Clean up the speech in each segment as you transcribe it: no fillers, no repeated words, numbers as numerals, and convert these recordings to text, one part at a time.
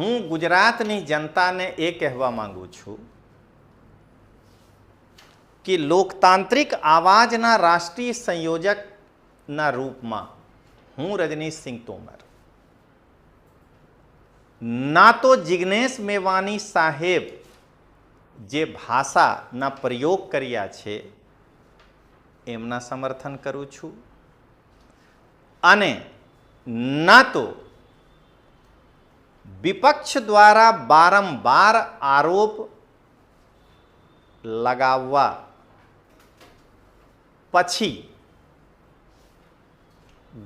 હું ગુજરાતની જનતાને એ કહેવા માંગુ છું કે લોકતાંત્રિક આવાજના રાષ્ટ્રીય સંયોજકના રૂપમાં હું રજનીશ સિંહ તોમર ના તો જિગ્નેશ મેવાણી સાહેબ જે ભાષાના પ્રયોગ કર્યા છે એમના સમર્થન કરું છું અને ના તો વિપક્ષ દ્વારા વારંવાર આરોપ લગાવવા પછી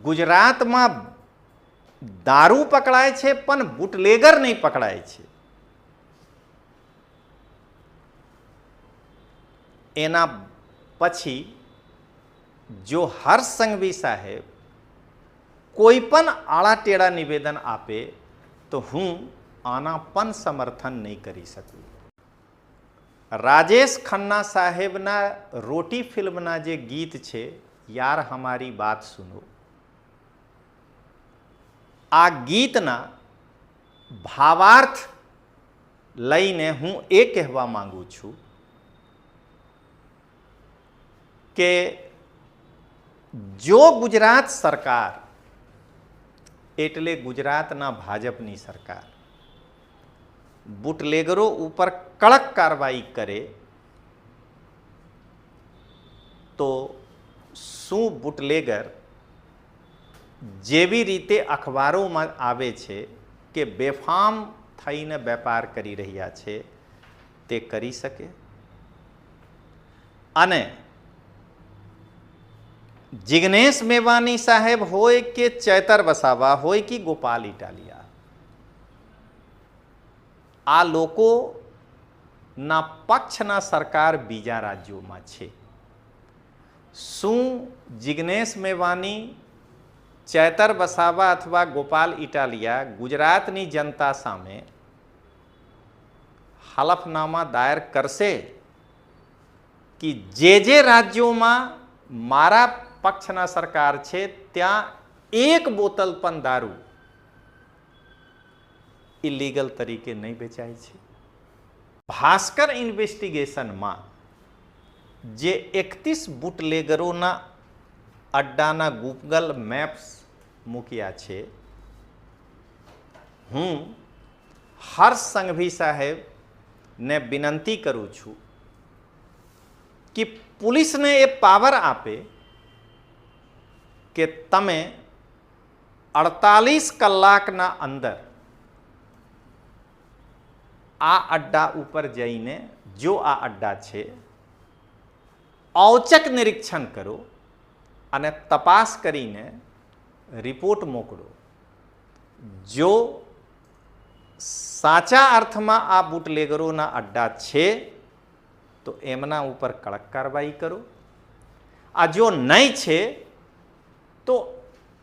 ગુજરાતમાં દારૂ પકડાય છે પણ બુટલેગર નહીં પકડાય છે. એના પછી જો હર્ષ સંઘવી સાહેબ કોઈ પણ આળાટેડા નિવેદન આપે તો હું આના પણ સમર્થન નહીં કરી શકું. રાજેશ ખન્ના સાહેબના રોટી ફિલ્મના જે ગીત છે યાર હમારી બાત સુનો, આ ગીતના ભાવાર્થ લઈને હું એ કહેવા માંગુ છું કે જો ગુજરાત સરકાર એટલે ગુજરાતના ભાજપની સરકાર બુટલેગરો ઉપર કડક કાર્યવાહી કરે તો શું બુટલેગર જેવી રીતે અખબારોમાં આવે છે કે બેફામ થઈને વેપાર કરી રહ્યા છે તે કરી શકે? અને જિગ્નેશ મેવાણી સાહેબ હોય કે ચૈતર વસાવા હોય કે ગોપાલ ઇટાલિયા, આ લોકોના પક્ષના સરકાર બીજા રાજ્યોમાં છે. શું જિગ્નેશ મેવાણી, ચૈતર વસાવા અથવા ગોપાલ ઇટાલિયા ગુજરાતની જનતા સામે હલફનામા દાયર કરશે કે જે રાજ્યોમાં મારા પક્ષના સરકાર છે ત્યાં એક બોતલ પણ દારૂ ઇલીગલ તરીકે નહીં વેચાય છે? ભાસ્કર ઇન્વેસ્ટિગેશનમાં જે 31 બુટલેગરોના અડ્ડાના ગૂગલ મેપ્સ મૂક્યા છે, હું હર્ષ સંઘવી સાહેબને વિનંતી કરું છું કે પોલીસને એ પાવર આપે કે તમે 48 કલાકના અંદર આ અડ્ડા ઉપર જઈને જો આ અડ્ડા છે ઔચક નિરીક્ષણ કરો અને તપાસ કરીને રિપોર્ટ મોકલો. જો સાચા અર્થમાં આ બુટલેગરોના અડ્ડા છે તો એમના ઉપર કડક કાર્યવાહી કરો. આ જો નહીં છે તો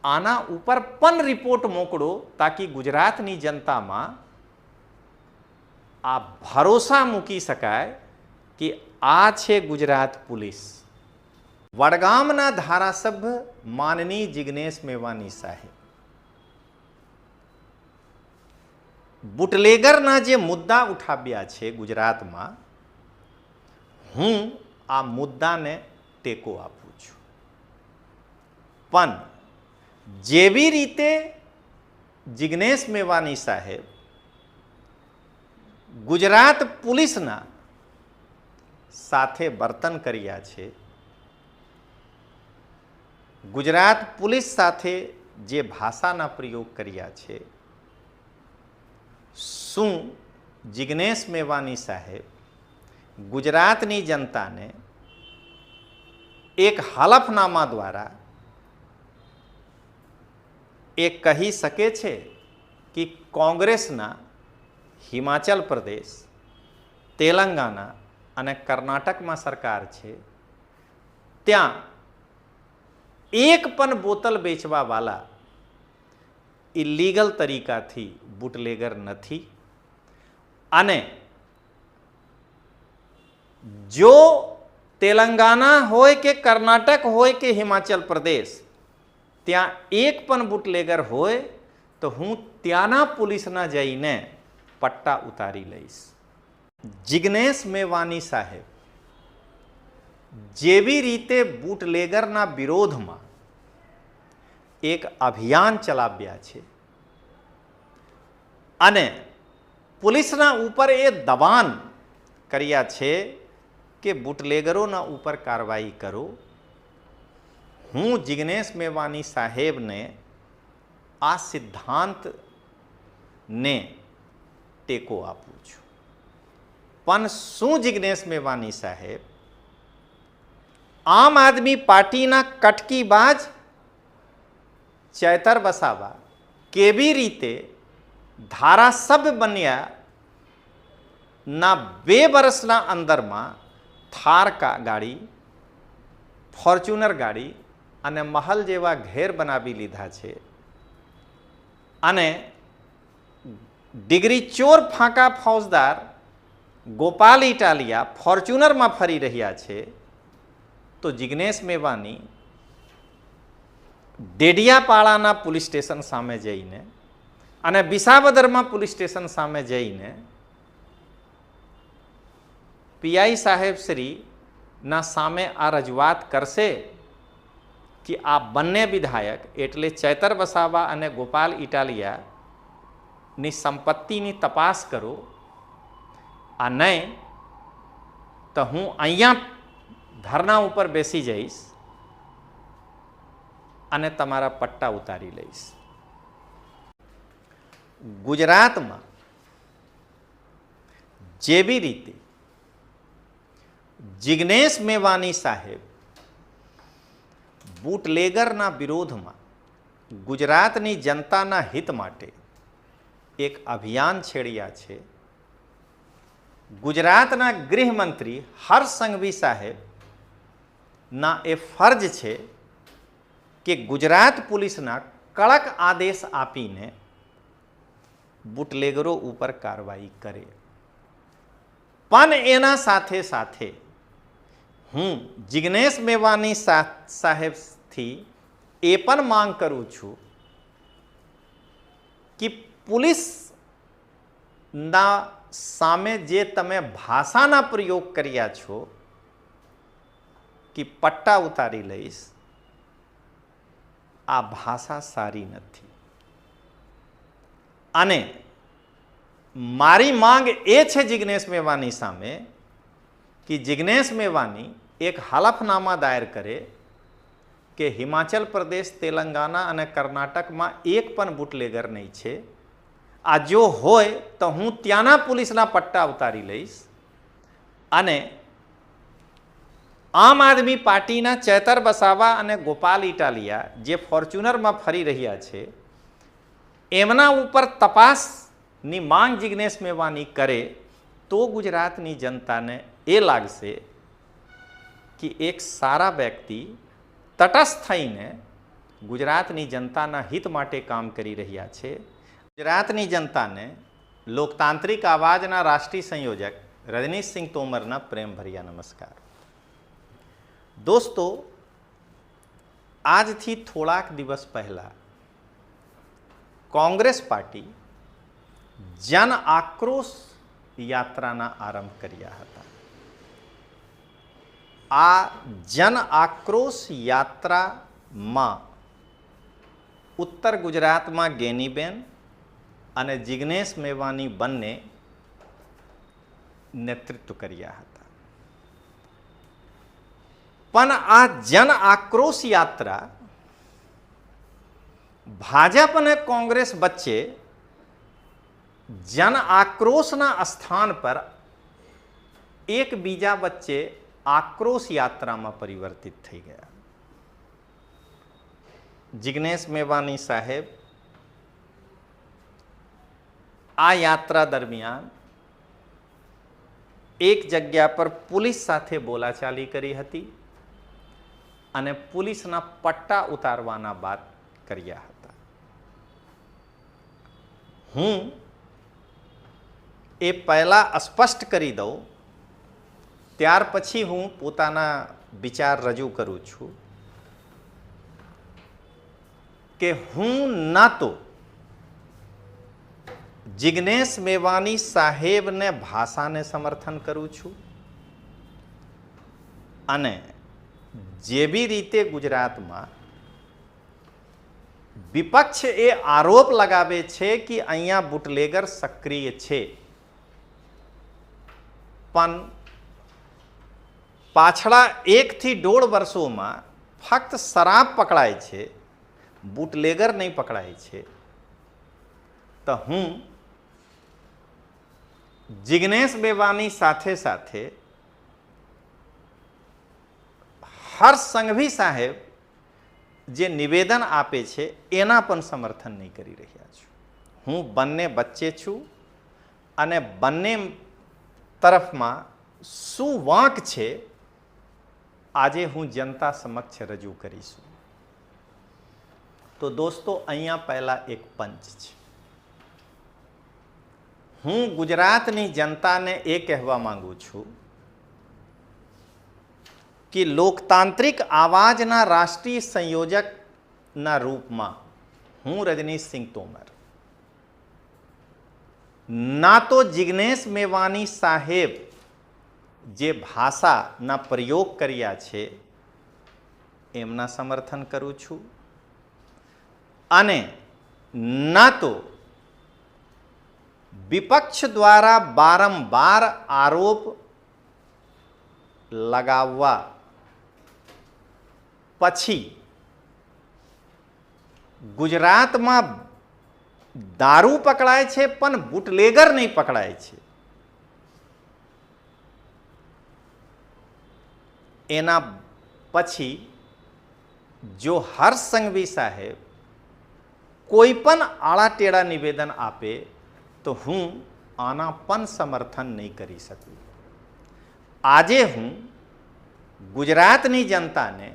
આના ઉપર પણ રિપોર્ટ મોકલો તાકી ગુજરાતની જનતામાં આ ભરોસા મૂકી શકાય કે આ છે ગુજરાત પોલીસ. વડગામના ધારાસભ્ય માનનીય જિગ્નેશ મેવાણી સાહેબ બુટલેગરના જે મુદ્દા ઉઠાવ્યા છે ગુજરાતમાં, હું આ મુદ્દાને ટેકો આપું છું. પણ જેવી રીતે જિગ્નેશ મેવાણી સાહેબ ગુજરાત પોલીસના સાથે વર્તન કર્યા છે, ગુજરાત પોલીસ સાથે જે ભાષાના પ્રયોગ કર્યા છે, શું જિગ્નેશ મેવાણી સાહેબ ગુજરાતની જનતાને એક હલફનામા દ્વારા એ કહી શકે છે કે કોંગ્રેસના હિમાચલ પ્રદેશ, તેલંગાણા અને કર્ણાટકમાં સરકાર છે, ત્યાં એક પણ બોતલ વેચવાવાળા ઇલીગલ તરીકાથી બુટલેગર નથી? અને જો તેલંગાણા હોય કે કર્ણાટક હોય કે હિમાચલ પ્રદેશ ત્યાં એક પણ બુટલેગર હોય તો હું ત્યાંના પોલીસના જઈને પટ્ટા ઉતારી લઈશ. જિગ્નેશ મેવાણી સાહેબ જેવી રીતે બુટલેગરના વિરોધમાં એક અભિયાન ચલાવ્યા છે અને પોલીસના ઉપર એ દબાણ કર્યા છે કે બુટલેગરોના ઉપર કાર્યવાહી કરો, હું જિગ્નેશ મેવાણી સાહેબને આ સિદ્ધાંતને ટેકો આપું છું. પણ શું જિગ્નેશ મેવાણી સાહેબ આમ આદમી પાર્ટીના કટકીબાજ ચૈતર વસાવા કેવી રીતે ધારાસભ્ય બન્યા ના 2 વર્ષના અંદરમાં થાર ગાડી, ફોર્ચ્યુનર ગાડી અને મહલ જેવા ઘેર બનાવી લીધા છે અને ડિગ્રી ચોર ફાંકા ફૌજદાર ગોપાલ ઇટાલિયા ફોર્ચ્યુનરમાં ફરી રહ્યા છે, તો જિગ્નેશ મેવાણી ડેડિયાપાડાના પોલીસ સ્ટેશન સામે જઈને અને વિસાવદરમાં પોલીસ સ્ટેશન સામે જઈને પીઆઈ સાહેબ શ્રીના સામે આ રજૂઆત કરશે કે આ બંને વિધાયક એટલે ચૈતર વસાવા અને ગોપાલ ઇટાલિયાની સંપત્તિની તપાસ કરો, આ નહીં તો હું અહીંયા ધરના ઉપર બેસી જઈશ અને તમારા પટ્ટા ઉતારી લઈશ. ગુજરાતમાં જેવી રીતે જિગ્નેશ મેવાણી સાહેબ બુટલેગરના વિરોધમાં ગુજરાતની જનતાના હિત માટે એક અભિયાન છેડ્યા છે, ગુજરાતના ગૃહમંત્રી હર્ષ સંઘવી સાહેબના એ ફરજ છે કે ગુજરાત પોલીસના કડક આદેશ આપીને બુટલેગરો ઉપર કાર્યવાહી કરે. પણ એના સાથે સાથે હું જિગ્નેશ મેવાણી સાહેબથી એ પણ માંગ કરું છું કે પોલીસના સામે જે તમે ભાષાના પ્રયોગ કર્યા છો કે પટ્ટા ઉતારી લઈશ, આ ભાષા સારી નથી. અને મારી માંગ એ છે જિગ્નેશ મેવાણી સામે કે જિગ્નેશ મેવાણી એક હલફનામા દાયર કરે કે હિમાચલ પ્રદેશ, તેલંગાના અને કર્ણાટકમાં એક પણ બુટલેગર નહીં છે. આ જો હોય તો હું ત્યાંના પોલીસના પટ્ટા ઉતારી લઈશ અને આમ આદમી પાર્ટીના ચૈતર વસાવા અને ગોપાલ ઇટાલિયા જે ફોર્ચ્યુનરમાં ફરી રહ્યા છે એમના ઉપર તપાસની માંગ જિગ્નેશ મેવાણી કરે તો ગુજરાતની જનતાને એ લાગશે કે એક સારા વ્યક્તિ તટસ્થ થઈને ગુજરાતની જનતાના હિત માટે કામ કરી રહ્યા છે. ગુજરાતની જનતાને લોકતાંત્રિક આવાજના રાષ્ટ્રીય સંયોજક રજનીશસિંહ તોમરના પ્રેમભર્યા નમસ્કાર. દોસ્તો, આજથી થોડાક દિવસ પહેલા કોંગ્રેસ પાર્ટી જન આક્રોશ યાત્રાના આરંભ કર્યા હતા. આ જન આક્રોશ યાત્રામાં ઉત્તર ગુજરાતમાં ગેનીબેન અને જિગ્નેશ મેવાણી બંને નેતૃત્વ કર્યા હતા. પણ આ જન આક્રોશ યાત્રા ભાજપ અને કોંગ્રેસ વચ્ચે જન આક્રોશના સ્થાન પર એકબીજા વચ્ચે આક્રોશ યાત્રામાં પરિવર્તિત થઈ ગયા. જિગ્નેશ મેવાણી સાહેબ આ યાત્રા દરમિયાન એક જગ્યા પર પોલીસ સાથે બોલાચાલી કરી હતી અને પોલીસના પટ્ટા ઉતારવાના વાત કર્યા હતા. હું એ પહેલા સ્પષ્ટ કરી દઉં, ત્યાર પછી હું પોતાના વિચાર રજૂ કરું છું કે હું ના તો જિગ્નેશ મેવાણી સાહેબને ભાષાને સમર્થન કરું છું અને જે બી રીતે ગુજરાતમાં વિપક્ષ એ આરોપ લગાવે છે કે અહીંયા બુટલેગર સક્રિય છે, પણ પાછલા 1 થી 1.5 વર્ષોમાં ફક્ત શરાબ પકડાય છે, બુટલેગર નહીં પકડાય છે. તો હું જિગ્નેશ મેવાણી સાથે સાથે હર્ષ સંઘવી સાહેબ જે નિવેદન આપે છે એના પણ સમર્થન નહીં કરી રહ્યા છું. હું બંને વચ્ચે છું અને બંને તરફમાં શું વાંક છે આજે હું જનતા સમક્ષ રજૂ કરીશું. તો દોસ્તો, અહીંયા પહેલા એક પંચ છે. હું ગુજરાતની જનતાને એ કહેવા માંગુ છું કે લોકતાંત્રિક આવાજના રાષ્ટ્રીય સંયોજકના રૂપમાં હું રજનીશસિંહ તોમર ના તો જિગ્નેશ મેવાણી સાહેબ જે ભાષાના પ્રયોગ કર્યા છે એમના સમર્થન કરું છું અને ના તો વિપક્ષ દ્વારા વારંવાર આરોપ લગાવવા પછી ગુજરાતમાં દારૂ પકડાય છે પણ બુટલેગર નહીં પકડાય છે. એના પછી જો હર્ષ સંઘવી સાહેબ કોઈ પણ આળાટેડા નિવેદન આપે તો હું આના પણ સમર્થન નહીં કરી શકું. આજે હું ગુજરાતની જનતાને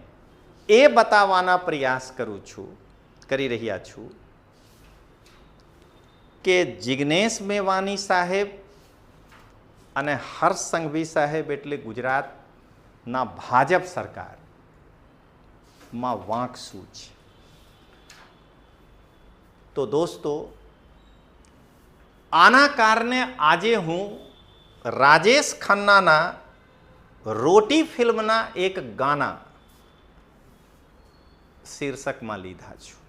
એ બતાવવાના પ્રયાસ કરી રહ્યા છું કે જિગ્નેશ મેવાણી સાહેબ અને હર્ષ સંઘવી સાહેબ એટલે ગુજરાતના ભાજપ સરકારમાં વાંક શું છે. તો દોસ્તો, આના કારણે આજે હું રાજેશ ખન્નાના રોટી ફિલ્મના એક ગાના શીર્ષકમાં લીધા છું.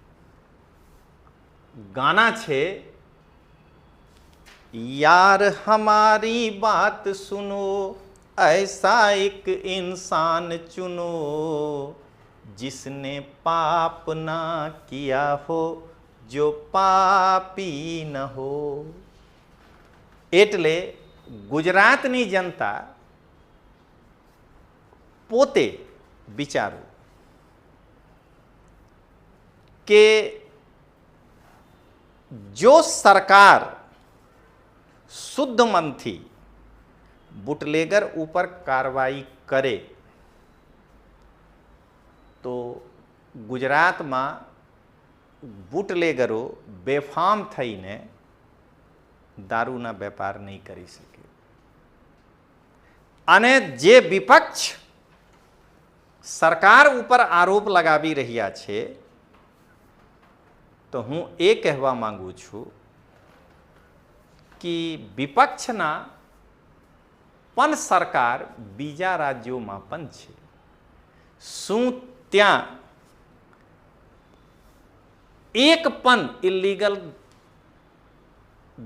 ગાના છે, यार हमारी बात सुनो, ऐसा एक इंसान चुनो, जिसने पाप ना किया हो, जो पापी न हो. એટલે ગુજરાતની જનતા પોતે વિચારો કે જો સરકાર શુદ્ધ મનથી બુટલેગર ઉપર કાર્યવાહી કરે તો ગુજરાતમાં બુટલેગરો બેફામ થઈને દારૂના વેપાર નહીં કરી શકે. અને જે વિપક્ષ સરકાર ઉપર આરોપ લગાવી રહ્યા છે તો હું એ કહેવા માંગુ છું કે વિપક્ષના પણ સરકાર બીજા રાજ્યોમાં પણ છે. શું ત્યાં એક પણ ઇલીગલ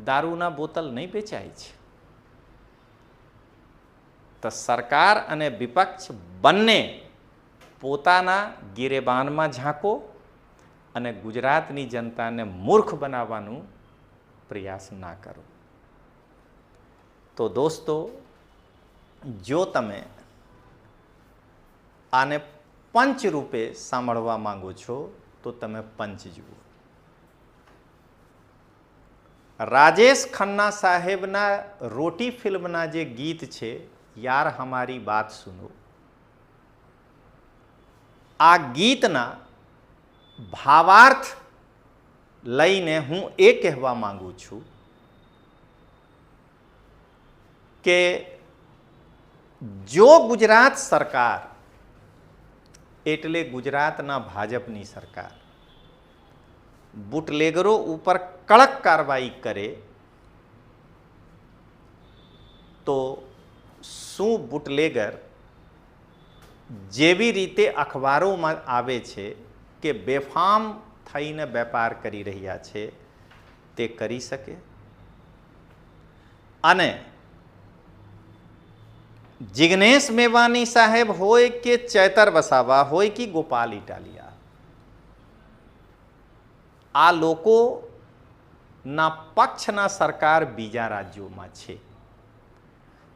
દારૂના બોતલ નહીં વેચાય છે? તો સરકાર અને વિપક્ષ બંને પોતાના ગિરેબાનમાં ઝાંકો અને ગુજરાતની જનતાને મૂર્ખ બનાવવાનો પ્રયાસ ના કરો. તો દોસ્તો, જો તમે આને પંચ રૂપે સાંભળવા માંગો છો તો તમે પંચ જુઓ. રાજેશ ખન્ના સાહેબના રોટી ફિલ્મના જે ગીત છે, યાર હમારી બાત સુનો, આ ગીતના ભાવાર્થ લઈને હું એ કહેવા માંગુ છું કે જો ગુજરાત સરકાર એટલે ગુજરાતના ભાજપની સરકાર બુટલેગરો ઉપર કડક કાર્યવાહી કરે તો શું બુટલેગર જેવી રીતે અખબારોમાં આવે છે કે બેફામ થઈને વેપાર કરી રહ્યા છે તે કરી શકે? અને જિગ્નેશ મેવાણી સાહેબ હોય કે ચેતર વસાવા હોય કે ગોપાલ ઇટાલિયા, આ લોકોના પક્ષના સરકાર બીજા રાજ્યોમાં છે.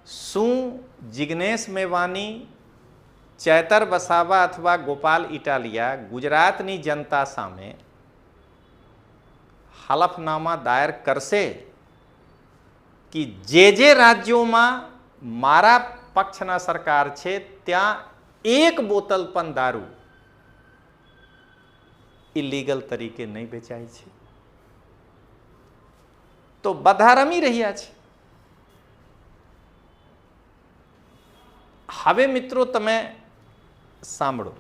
શું જિગ્નેશ મેવાણી, ચેતર વસાવા અથવા ગોપાલ ઇટાલિયા ગુજરાતની જનતા સામે હલફનામા દાયર કરશે કે જે રાજ્યોમાં મારા પક્ષના સરકાર છે ત્યાં એક બોતલ પણ દારૂ ઇલીગલ તરીકે નહીં વેચાય છે? તો બધા રમી રહ્યા છે. હવે મિત્રો તમે સાંભળો,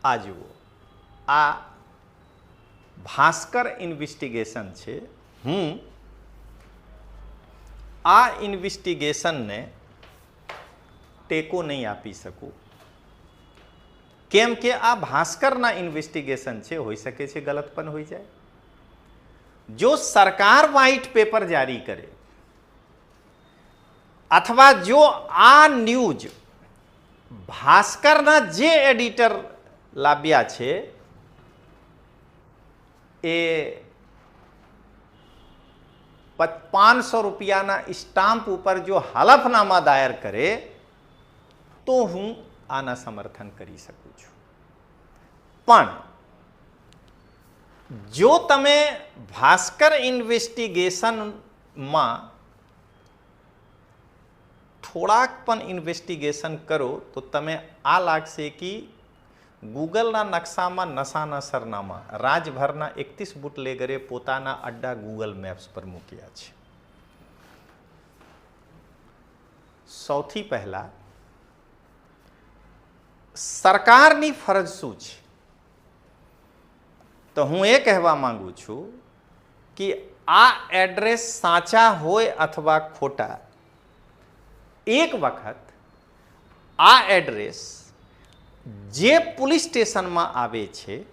આ જુઓ, આ ભાસ્કર ઇન્વેસ્ટિગેશન છે. હું આ ઇન્વેસ્ટિગેશનને ટેકો નહીં આપી શકું, કેમ કે આ ભાસ્કરના ઇન્વેસ્ટિગેશન છે, હોઈ શકે છે ગલત પણ હોઈ જાય. જો સરકાર વ્હાઇટ પેપર જારી કરે અથવા જો આ ન્યૂઝ ભાસ્કરના જે એડિટર લાવ્યા છે એ 500 રૂપિયાના સ્ટામ્પ ઉપર જો હલફનામા દાયર કરે તો હું આના સમર્થન કરી શકું છું. પણ જો તમે ભાસ્કર ઇન્વેસ્ટિગેશનમાં થોડાક પણ ઇન્વેસ્ટિગેશન કરો તો તમે આ લાગશે કે ગૂગલના નકશામાં નશાના સરનામા રાજભરના 31 બુટલેગરે પોતાના અડ્ડા ગૂગલ મેપ્સ પર મૂક્યા છે. સૌથી પહેલા સરકારની ફરજ શું છે? તો હું એ કહેવા માંગુ છું કે આ એડ્રેસ સાચા હોય અથવા ખોટા, એક વખત આ એડ્રેસ જે પોલીસ સ્ટેશનમાં આવે છે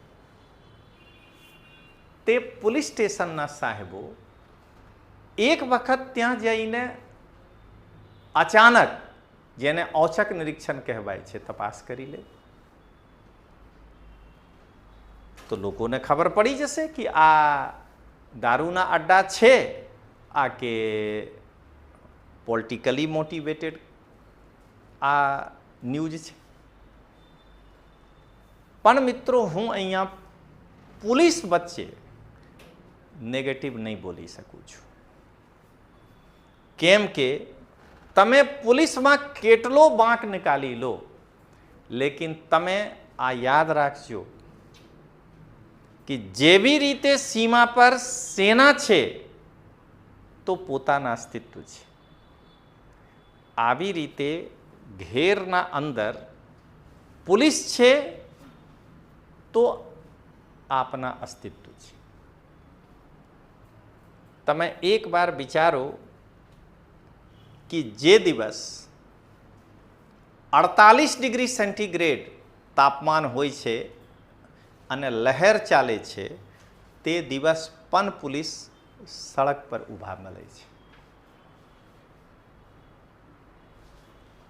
તે પોલીસ સ્ટેશનના સાહેબો એક વખત ત્યાં જઈને અચાનક, જેને औचक નિરીક્ષણ કહેવાય છે, તપાસ કરી લે તો લોકોને ખબર પડી જશે કે આ દારૂના અડ્ડા છે આ કે પોલિટિકલી મોટિવેટેડ આ ન્યૂઝ છે. પણ મિત્રો હું અહીંયા પોલીસ વચ્ચે નેગેટિવ નહીં બોલી શકું છું, કેમ કે તમે પોલીસમાં કેટલો બાંક નિકાલી લો, લેકિન તમે આ યાદ રાખજો કે જેવી રીતે સીમા પર સેના છે તો પોતાના અસ્તિત્વ છે, આવી રીતે ઘેરના અંદર પોલીસ છે તો આપના અસ્તિત્વ છે. તમે એક બાર વિચારો કે જે દિવસ 48 ડિગ્રી સેન્ટીગ્રેડ તાપમાન હોય છે અને લહેર ચાલે છે તે દિવસ પણ પોલીસ સડક પર ઊભા મળે છે.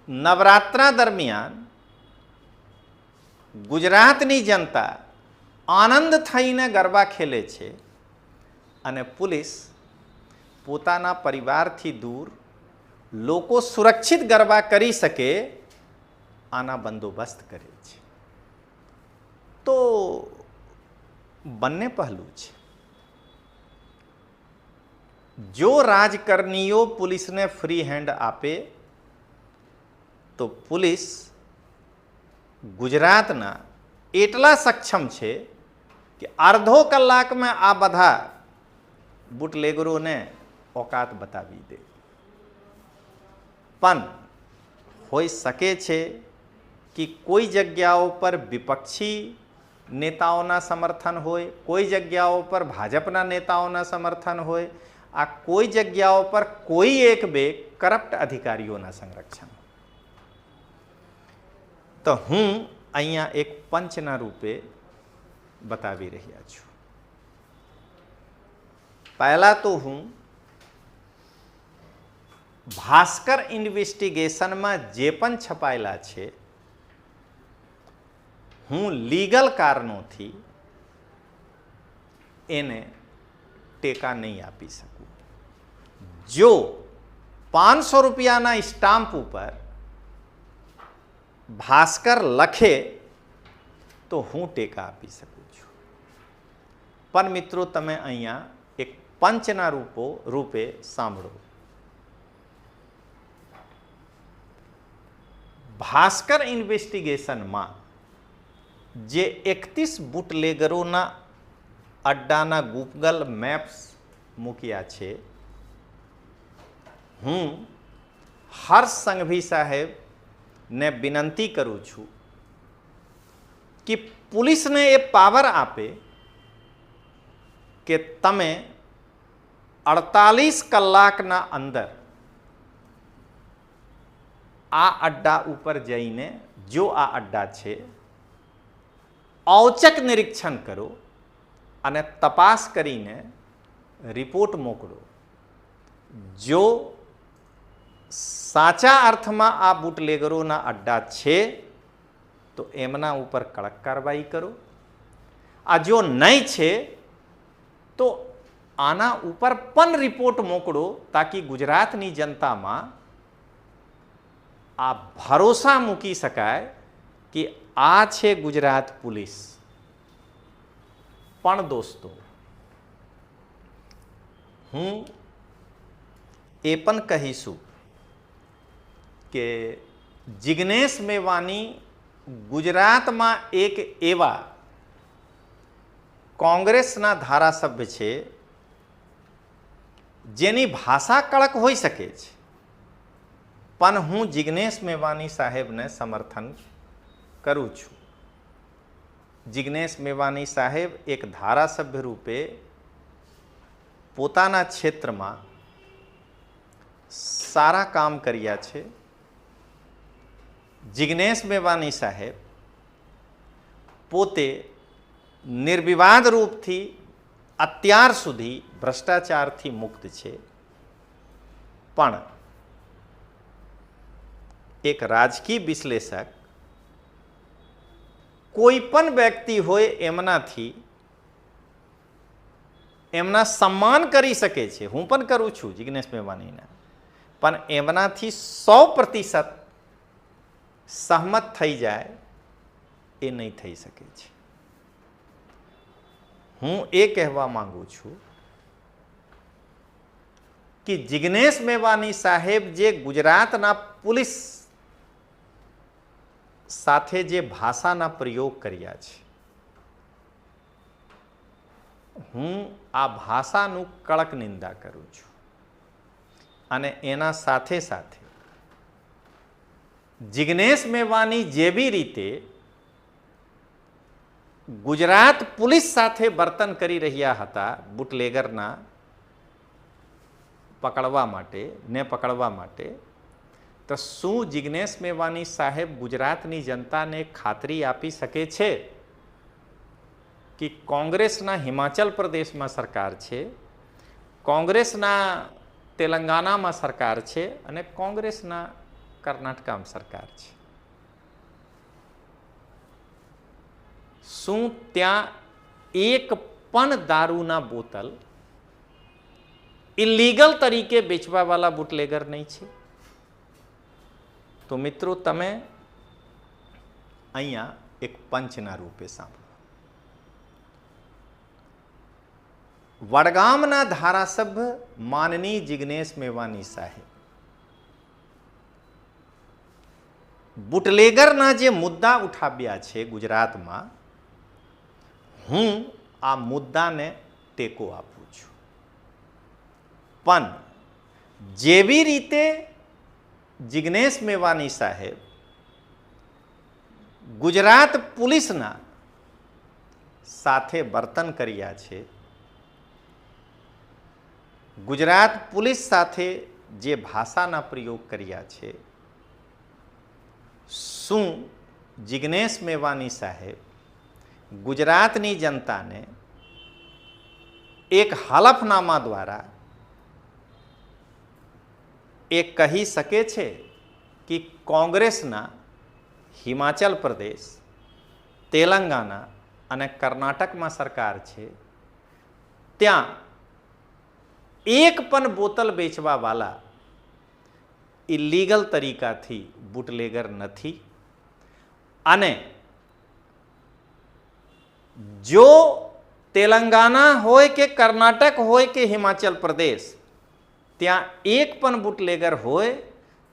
નવરાત્રા દરમિયાન ગુજરાતની જનતા આનંદ થઈને ગરબા ખેલે છે અને પોલીસ પોતાના પરિવારથી દૂર લોકો સુરક્ષિત ગરબા કરી શકે આના બંદોબસ્ત કરે છે. તો બંને પહેલું છે. જો રાજકારણીઓ પોલીસને ફ્રી હેન્ડ આપે તો પોલીસ ગુજરાતના એટલા સક્ષમ છે કે અડધો કલાકમાં આ બધા બુટલેગરોને औकात બતાવી દે. પણ હોઈ શકે છે કે કોઈ જગ્યાઓ પર વિપક્ષી નેતાઓના સમર્થન હોય, કોઈ જગ્યાઓ પર ભાજપના નેતાઓના સમર્થન હોય આ કોઈ જગ્યાઓ પર કોઈ એક બે કરપ્ટ અધિકારીઓના સંરક્ષણ. તો હું અહીંયા એક પંચના રૂપે બતાવી રહ્યા છું. પહેલા તો હું ભાસ્કર ઇન્વેસ્ટિગેશનમાં જે પણ છપાયેલા છે હું લીગલ કારણોથી એને ટેકા નહીં આપી શકું. જો 500 રૂપિયાના સ્ટામ્પ ઉપર ભાસ્કર લખે તો હું ટેકા આપી શકું છું. પણ મિત્રો તમે અહીંયા એક પંચના રૂપે સાંભળો. ભાસ્કર ઇન્વેસ્ટિગેશનમાં જે 31 બુટલેગરોના અડ્ડાના ગૂગલ મેપ્સ મૂક્યા છે, હું હર્ષ સંઘવી સાહેબને વિનંતી કરું છું કે પોલીસને એ પાવર આપે કે તમે 48 કલાકના અંદર આ અડ્ડા ઉપર જઈને જો આ અડ્ડા છે ઔચક નિરીક્ષણ કરો અને તપાસ કરીને રિપોર્ટ મોકલો. જો સાચા અર્થમાં આ બુટલેગરોના અડ્ડા છે તો એમના ઉપર કડક કાર્યવાહી કરો. આ જો નહીં છે તો આના ઉપર પણ રિપોર્ટ મોકલો તાકી ગુજરાતની જનતામાં આ ભરોસા મૂકી શકાય કે આ છે ગુજરાત પોલીસ. પણ દોસ્તો હું એ પણ કહીશું કે જિગ્નેશ મેવાની ગુજરાતમાં એક એવા કોંગ્રેસના ધારાસભ્ય છે જેની ભાષા કડક હોઈ શકે છે, પણ હું જિગ્નેશ મેવાની સાહેબને સમર્થન કરું છું. જિગ્નેશ મેવાની સાહેબ એક ધારાસભ્ય રૂપે પોતાના ક્ષેત્રમાં સારા કામ કર્યા છે. જિગ્નેશ મેવાની સાહેબ પોતે નિર્વિવાદ રૂપથી અત્યાર સુધી ભ્રષ્ટાચારથી મુક્ત છે, પણ એક રાજકીય વિશ્લેષક કોઈ પણ વ્યક્તિ હોય એમનાથી એમના સન્માન કરી શકે છે. હું પણ કરું છું જિગ્નેશ મેવાનીના, પણ એમનાથી 100% સહમત થઈ જાય એ નહીં થઈ શકે છે. હું એ કહેવા માંગુ છું કે જિગ્નેશ મેવાની સાહેબ જે ગુજરાતના પોલીસ સાથે જે ભાષાના પ્રયોગ કર્યા છે, હું આ ભાષાનું કડક નિંદા કરું છું. અને એના સાથે સાથે જિગ્નેશ મેવાની જેવી રીતે ગુજરાત પોલીસ સાથે વર્તન કરી રહ્યા હતા બુટલેગરના પકડવા માટે, તો શું જિગ્નેશ મેવાની સાહેબ ગુજરાતની જનતાને ખાતરી આપી શકે છે કે કોંગ્રેસના હિમાચલ પ્રદેશમાં સરકાર છે, કોંગ્રેસના તેલંગાનામાં સરકાર છે અને કોંગ્રેસના કર્ણાટકમાં સરકાર છે? શું ત્યાં એક પણ દારૂના બોતલ ઇલીગલ તરીકે વેચવાવાળા બુટલેગર નહીં છે? તો મિત્રો તમે અહીંયા એક પંચના રૂપે સાંભળો. વડગામના ધારાસભ્ય માનનીય જિગ્નેશ મેવાની સાહેબ બુટલેગરના જે મુદ્દા ઉઠાવ્યા છે ગુજરાતમાં, હું આ મુદ્દાને ટેકો આપું છું. પણ જેવી રીતે જિગ્નેશ મેવાની સાહેબ ગુજરાત પોલીસના સાથે વર્તન કર્યા છે, ગુજરાત પોલીસ સાથે જે ભાષાના પ્રયોગ કર્યા છે, શું જિગ્નેશ મેવાણી સાહેબ ગુજરાતની જનતાને એક હલફનામા દ્વારા એ કહી શકે છે કે કોંગ્રેસના હિમાચલ પ્રદેશ, તેલંગાણા અને કર્ણાટકમાં સરકાર છે, ત્યાં એક પણ બોતલ વેચવાવાળા ઇલીગલ તરીકાથી બુટલેગર નથી, અને જો તેલંગાણા હોય કે કર્ણાટક હોય કે હિમાચલ પ્રદેશ ત્યાં એક પણ બુટલેગર હોય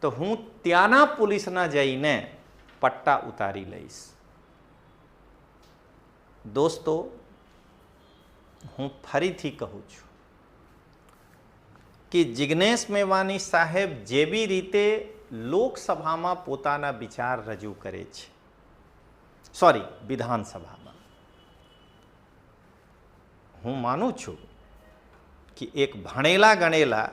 તો હું ત્યાંના પોલીસના જઈને પટ્ટા ઉતારી લઈશ. દોસ્તો, હું ફરીથી કહું છું કે જિગ્નેશ મેવાણી સાહેબ જે બી રીતે લોકસભામાં પોતાના વિચાર રજૂ કરે છે, વિધાનસભામાં, હું માનું છું કે એક ભણેલા ગણેલા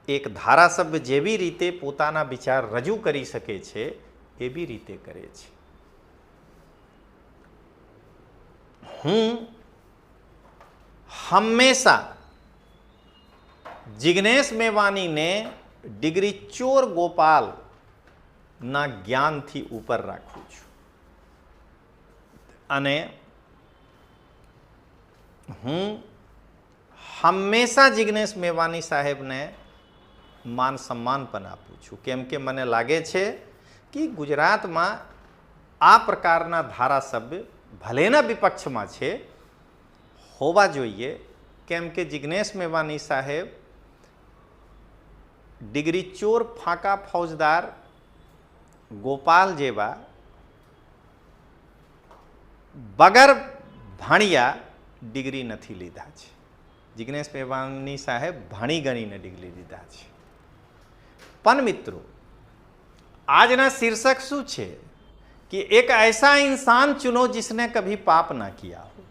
એક ધારાસભ્ય જેવી રીતે પોતાના વિચાર રજૂ કરી શકે છે એવી રીતે કરે છે. હું હંમેશા જિગ્નેશ મેવાણીને ડિગ્રી ચોર ગોપાલના જ્ઞાનથી ઉપર રાખું છું, અને હું હંમેશા જિગ્નેશ મેવાણી સાહેબને માન સન્માન પણ આપું છું, કેમ કે મને લાગે છે કે ગુજરાતમાં આ પ્રકારના ધારાસભ્ય ભલેના વિપક્ષમાં છે, હોવા જોઈએ, કેમ કે જિગ્નેશ મેવાણી સાહેબ ડિગ્રી ચોર ફાંકા ફૌજદાર ગોપાલ જેવા વગર ભણ્યા ડિગ્રી નથી લીધા છે. જિગ્નેશ મેવાણી સાહેબ ભણી ગણીને ડિગ્રી લીધા છે. પણ મિત્રો, આજના શીર્ષક શું છે कि एक ऐसा इंसान चुनो जिसने कभी पाप ना किया हो.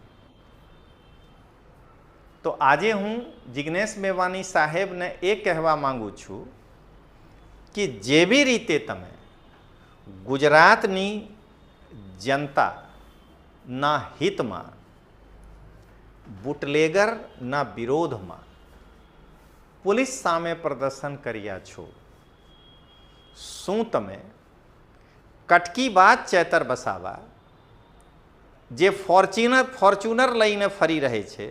तो આજે હું જિગ્નેશ મેવાણી સાહેબને એ કહેવા માંગુ છું કે જેવી રીતે તમે ગુજરાતની જનતાના હિતમાં બુટલેગરના વિરોધમાં પોલીસ સામે પ્રદર્શન કર્યા છો, શું તમે કટકી બાદ ચેતર વસાવા જે ફોર્ચ્યુનર લઈને ફરી રહે છે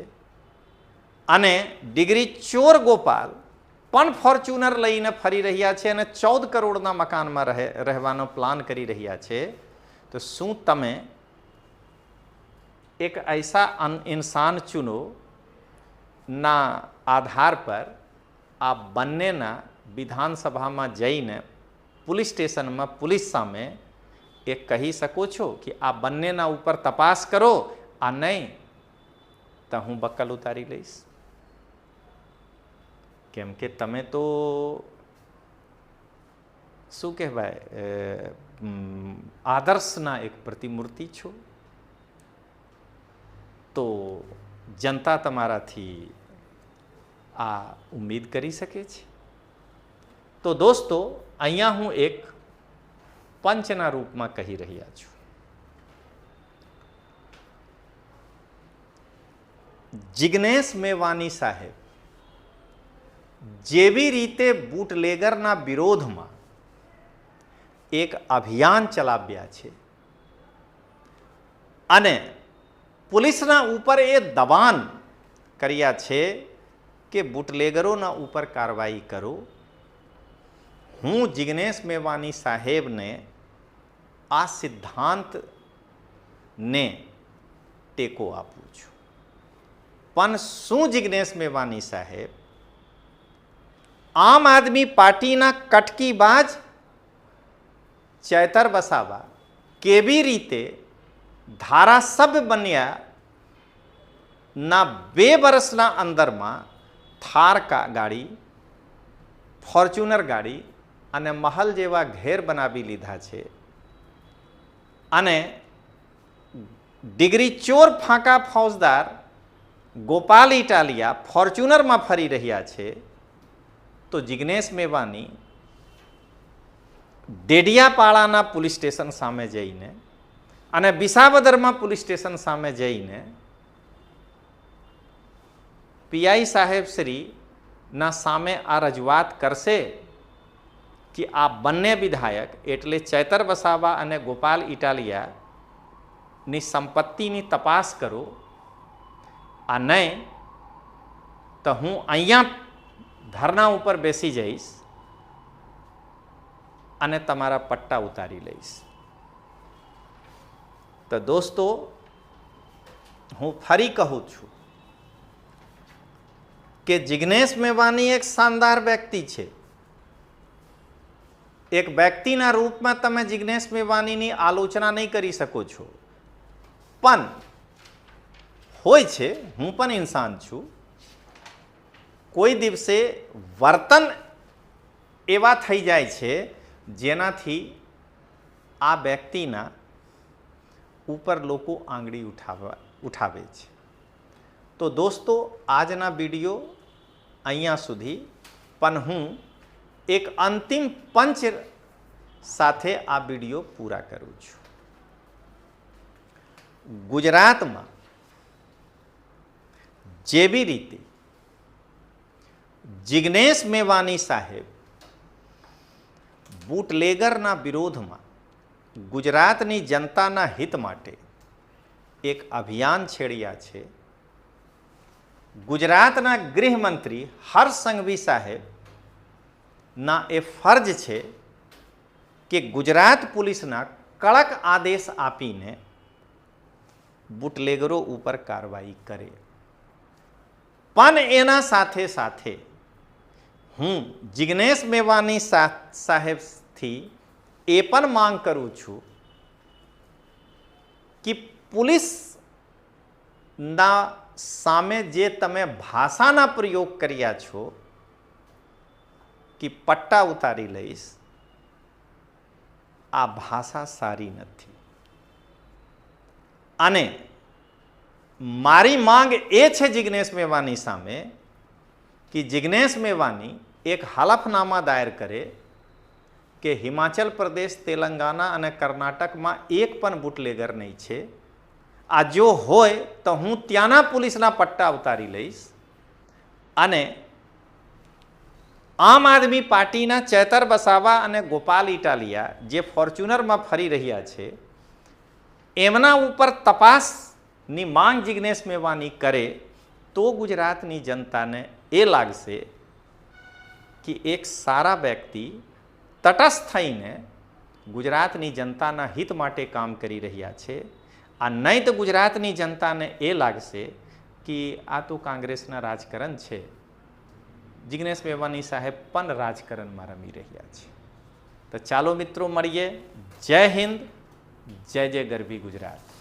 અને ડિગ્રી ચોર ગોપાલ પણ ફોર્ચ્યુનર લઈને ફરી રહ્યા છે અને 14 કરોડના મકાનમાં રહેવાનો પ્લાન કરી રહ્યા છે, તો શું તમે એક ऐसा इंसान चुनो ના આધાર પર આ બંનેના વિધાનસભામાં જઈને પોલીસ સ્ટેશનમાં પોલીસ સામે એ કહી શકો છો કે આ બંનેના ઉપર તપાસ કરો, આ નહીં તો હું બક્કલ ઉતારી લઈશ? કેમ કે તમે તો શું કહેવાય આદર્શના એક પ્રતિમૂર્તિ છો, તો જનતા તમારાથી આ ઉમ્મીદ કરી શકે છે. તો દોસ્તો, અહીંયા હું એક પંચના રૂપમાં કહી રહ્યા છું. જિગ્નેશ મેવાણી સાહેબ જેવી રીતે બુટલેગરના વિરોધમાં એક અભિયાન ચલાવ્યા છે અને પોલીસના ઉપર એ દબાણ કર્યા છે કે બુટલેગરોના ઉપર કાર્યવાહી કરો, હું જિગ્નેશ મેવાણી સાહેબને આ સિદ્ધાંતને ટેકો આપું છું. પણ શું જિગ્નેશ મેવાણી સાહેબ આમ આદમી પાર્ટીના કટકીબાજ ચેતર વસાવા કેવી રીતે ધારાસભ્ય બન્યા ના 2 વર્ષના અંદરમાં થાર ગાડી, ફોર્ચ્યુનર ગાડી અને મહલ જેવા ઘેર બનાવી લીધા છે, અને ડિગ્રી ચોર ફાંકા ફૌજદાર ગોપાલ ઇટાલિયા ફોર્ચ્યુનરમાં ફરી રહ્યા છે, તો જિગ્નેશ મેવાની ડેડિયાપાડાના પોલીસ સ્ટેશન સામે જઈને અને વિસાવદરમાં પોલીસ સ્ટેશન સામે જઈને પીઆઈ સાહેબ શ્રીના સામે આ રજૂઆત કરશે કે આ બંને વિધાયક એટલે ચૈતર વસાવા અને ગોપાલ ઇટાલિયાની સંપત્તિની તપાસ કરો, આ નહીં તો હું અહીંયા ધરના ઉપર બેસી જઈશ અને તમારા પટ્ટા ઉતારી લઈશ. તો દોસ્તો, હું ફરી કહું છું કે જિગ્નેશ મેવાની એક શાનદાર વ્યક્તિ છે. એક વ્યક્તિના રૂપમાં તમે જિગ્નેશ મેવાનીની આલોચના નહીં કરી શકો છો, પણ હોય છે, હું પણ ઇન્સાન છું, કોઈ દિવસે વર્તન એવા થઈ જાય છે જેનાથી આ વ્યક્તિના ઉપર લોકો આંગળી ઉઠાવે છે. તો દોસ્તો, આજના વિડીયો અહીંયા સુધી, પણ હું એક અંતિમ પંચ સાથે આ વિડીયો પૂરા કરું છું. ગુજરાતમાં જેવી રીતે જિગ્નેશ મેવાની સાહેબ બુટલેગરના વિરોધમાં ગુજરાતની જનતાના હિત માટે એક અભિયાન છેડ્યા છે, ગુજરાતના ગૃહમંત્રી હર્ષ સંઘવી સાહેબના એ ફરજ છે કે ગુજરાત પોલીસના કડક આદેશ આપીને બુટલેગરો ઉપર કાર્યવાહી કરે. પણ એના સાથે સાથે હું જિગ્નેશ મેવાની સાહેબથી એ પણ માંગ કરું છું કે પોલીસના સામે જે તમે ભાષાના પ્રયોગ કર્યા છો કે પટ્ટા ઉતારી લઈશ, આ ભાષા સારી નથી. અને મારી માંગ એ છે જિગ્નેશ મેવાની સામે કે જિગ્નેશ મેવાની એક હલફનામા દાયર કરે કે હિમાચલ પ્રદેશ, તેલંગાના અને કર્ણાટકમાં એક પણ બુટલેગર નહીં છે. આ જો હોય તો હું ત્યાંના પોલીસના પટ્ટા ઉતારી લઈશ અને આમ આદમી પાર્ટીના ચૈતર વસાવા અને ગોપાલ ઇટાલિયા જે ફોર્ચ્યુનરમાં ફરી રહ્યા છે એમના ઉપર તપાસની માંગ જિગ્નેશ મેવાની કરે તો ગુજરાતની જનતાને એ લાગશે કે એક સારા વ્યક્તિ તટસ્થ થઈને ગુજરાતની જનતાના હિત માટે કામ કરી રહ્યા છે. આ નહીં તો ગુજરાતની જનતાને એ લાગશે કે આ તો કોંગ્રેસના રાજકારણ છે, જિગ્નેશ મેવાની સાહેબ પણ રાજકારણમાં રમી રહ્યા છે. તો ચાલો મિત્રો મળીએ. જય હિન્દ, જય જય ગરવી ગુજરાત.